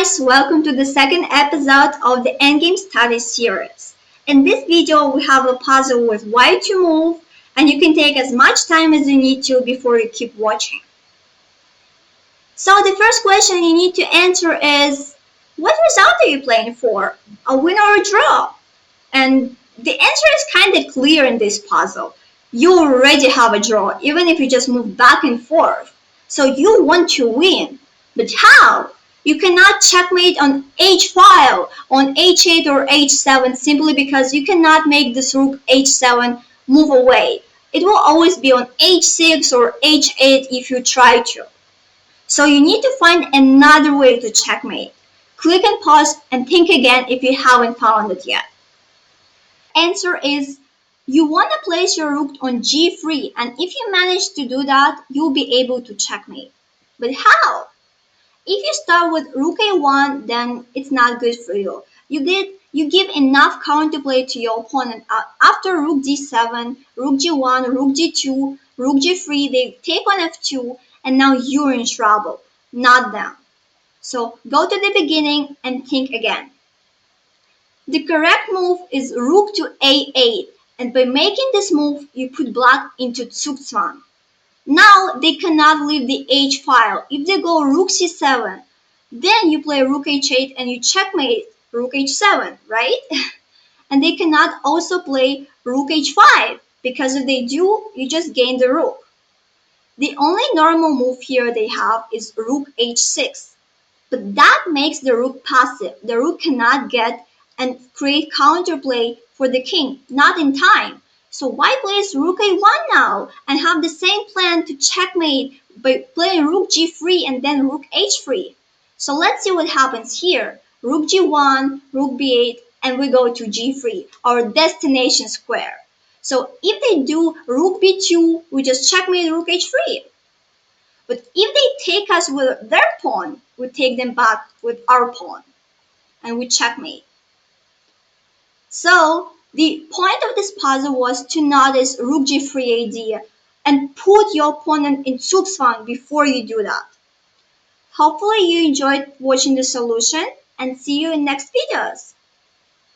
guys, welcome to the second episode of the Endgame study series. In this video, we have a puzzle with why to move, and you can take as much time as you need to before you keep watching. So the first question you need to answer is, what result are you playing for? A win or a draw? And the answer is kind of clear in this puzzle. You already have a draw, even if you just move back and forth. So you want to win. But how? You cannot checkmate on h5, on h8 or h7 simply because you cannot make this rook h7 move away. It will always be on h6 or h8 if you try to. So you need to find another way to checkmate. Click and pause and think again if you haven't found it yet. Answer is you want to place your rook on g3, and if you manage to do that, you'll be able to checkmate. But how? If you start with rook a1, then it's not good for you. You give enough counterplay to your opponent. After rook d7, rook g1, rook g2, rook g3, they take on f2, and now you're in trouble, not them. So go to the beginning and think again. The correct move is rook to a8, and by making this move, you put black into zugzwang. Now they cannot leave the h file. If they go rook c7, then you play rook h8 and you checkmate rook h7, right? And they cannot also play rook h5, because if they do, you just gain the rook. The only normal move here they have is rook h6. But that makes the rook passive. The rook cannot get and create counterplay for the king, not in time. So why place rook a1 now and have the same plan to checkmate by playing rook g3 and then rook h3? So let's see what happens here. Rook g1, rook b8, and we go to g3, our destination square. So if they do rook b2, we just checkmate rook h3. But if they take us with their pawn, we take them back with our pawn, and we checkmate. So the point of this puzzle was to notice rook g3 idea and put your opponent in zugzwang before you do that. Hopefully you enjoyed watching the solution, and see you in next videos.